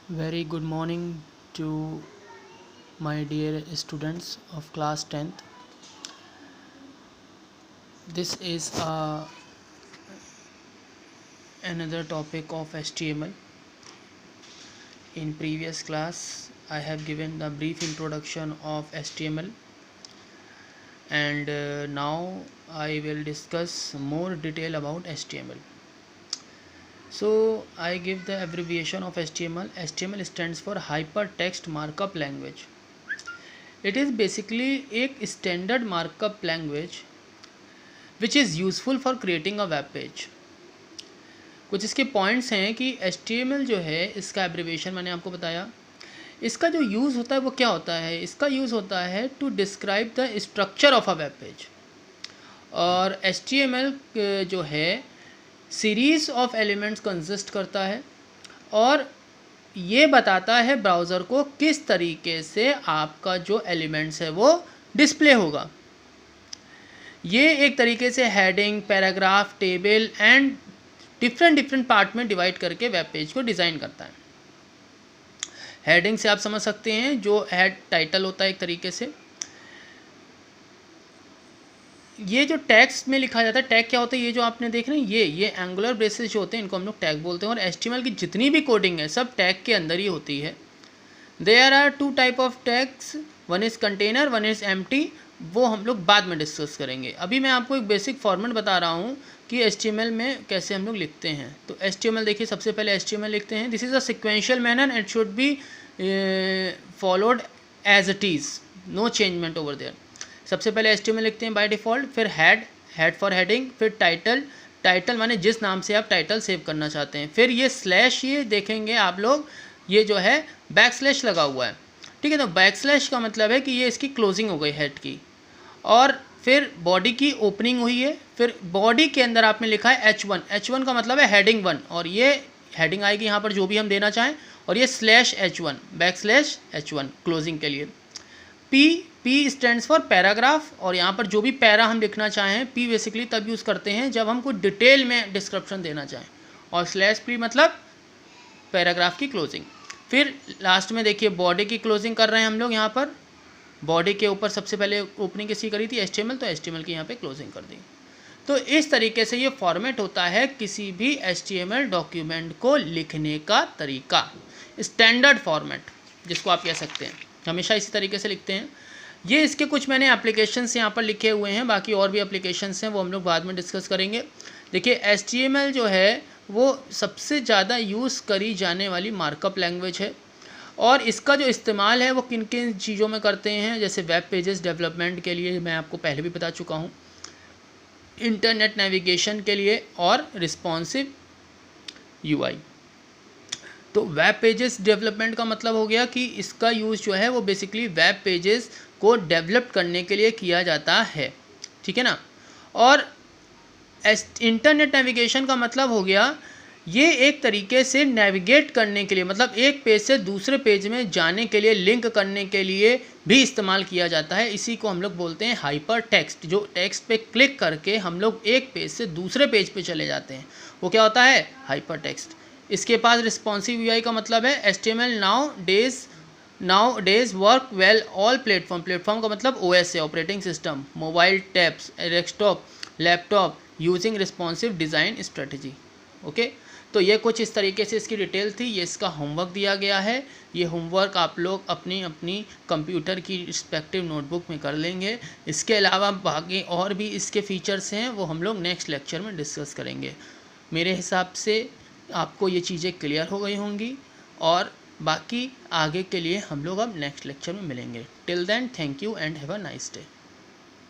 Very good morning to my dear students of class 10th. This is another topic of HTML. In previous class, I have given the brief introduction of HTML, and now I will discuss more detail about HTML. So I give the abbreviation of HTML. HTML stands for Hypertext Markup Language. It is basically एक standard markup language which is useful for creating a web page. कुछ इसके points हैं कि HTML जो है इसका abbreviation मैंने आपको बताया. इसका जो यूज़ होता है वो क्या होता है? इसका यूज़ होता है to describe the structure of a web page. और HTML जो है सीरीज़ ऑफ एलिमेंट्स कंसिस्ट करता है और ये बताता है ब्राउज़र को किस तरीके से आपका जो एलिमेंट्स है वो डिस्प्ले होगा. ये एक तरीके से heading, paragraph, table and different part में डिवाइड करके वेब पेज को डिज़ाइन करता है. हेडिंग से आप समझ सकते हैं जो हेड टाइटल होता है एक तरीके से. ये जो टेक्स्ट में लिखा जाता है, टैग क्या होता है? ये जो आपने देख रहे हैं ये एंगुलर ब्रेसेस जो होते हैं इनको हम लोग टैग बोलते हैं. और HTML की जितनी भी कोडिंग है सब टैग के अंदर ही होती है. There are two type of tags, one is container, one is empty. वो हम लोग बाद में डिस्कस करेंगे. अभी मैं आपको एक बेसिक फॉर्मेट बता रहा हूँ कि HTML में कैसे हम लोग लिखते हैं. तो HTML देखिए, सबसे पहले HTML लिखते हैं. This is a sequential manner and should be followed as it is, no changement over there. सबसे पहले HTML लिखते हैं बाय डिफ़ॉल्ट, फिर हेड फॉर हेडिंग, फिर टाइटल माने जिस नाम से आप टाइटल सेव करना चाहते हैं. फिर ये स्लैश, ये देखेंगे आप लोग, ये जो है बैक स्लैश लगा हुआ है. ठीक है, तो बैक स्लैश का मतलब है कि ये इसकी क्लोजिंग हो गई हेड की. और फिर बॉडी की ओपनिंग हुई है. फिर बॉडी के अंदर आपने लिखा है H1 का मतलब है हेडिंग 1, और ये हेडिंग आएगी यहाँ पर जो भी हम देना चाहें. और ये slash H1, back slash H1 closing के लिए. P स्टैंड्स फॉर पैराग्राफ, और यहाँ पर जो भी पैरा हम लिखना चाहें, P बेसिकली तब यूज़ करते हैं जब हम कुछ डिटेल में डिस्क्रिप्शन देना चाहें. और स्लैश P मतलब पैराग्राफ की क्लोजिंग. फिर लास्ट में देखिए बॉडी की क्लोजिंग कर रहे हैं हम लोग. यहाँ पर बॉडी के ऊपर सबसे पहले ओपनिंग किसकी करी थी? HTML, तो HTML की यहाँ पे क्लोजिंग कर दी. तो इस तरीके से ये फॉर्मेट होता है किसी भी HTML डॉक्यूमेंट को लिखने का तरीका. स्टैंडर्ड फॉर्मेट जिसको आप कह सकते हैं, हमेशा इसी तरीके से लिखते हैं. ये इसके कुछ मैंने एप्लीकेशंस यहाँ पर लिखे हुए हैं, बाकी और भी एप्लीकेशंस हैं वो हम लोग बाद में डिस्कस करेंगे. देखिए HTML जो है वो सबसे ज़्यादा यूज़ करी जाने वाली मार्कअप लैंग्वेज है. और इसका जो इस्तेमाल है वो किन किन चीज़ों में करते हैं, जैसे वेब पेजेस डेवलपमेंट के लिए मैं आपको पहले भी बता चुका हूँ, इंटरनेट नेविगेशन के लिए, और रिस्पॉन्सिव UI. तो वेब पेजेस डेवलपमेंट का मतलब हो गया कि इसका यूज़ जो है वो बेसिकली वेब पेजेस को डेवलप करने के लिए किया जाता है. ठीक है ना. और इंटरनेट नेविगेशन का मतलब हो गया ये एक तरीके से नेविगेट करने के लिए, मतलब एक पेज से दूसरे पेज में जाने के लिए, लिंक करने के लिए भी इस्तेमाल किया जाता है. इसी को हम लोग बोलते हैं हाइपर टेक्स्ट. जो टेक्स्ट पे क्लिक करके हम लोग एक पेज से दूसरे पेज पे चले जाते हैं, वो क्या होता है? Hyper text. इसके पास रिस्पॉन्सिव UI का मतलब है HTML now days work well all platform का मतलब OS है, operating system, mobile tabs, desktop, laptop, using responsive design strategy. Okay, तो ये कुछ इस तरीके से इसकी डिटेल थी. ये इसका होमवर्क दिया गया है. ये होमवर्क आप लोग अपनी कंप्यूटर की रिस्पेक्टिव नोटबुक में कर लेंगे. इसके अलावा बाकी और भी इसके फीचर्स हैं वो हम लोग नेक्स्ट लेक्चर में डिस्कस करेंगे. मेरे हिसाब से आपको ये चीज़ें क्लियर हो गई होंगी, और बाकी आगे के लिए हम लोग अब नेक्स्ट लेक्चर में मिलेंगे. Till then, thank you and have a nice day.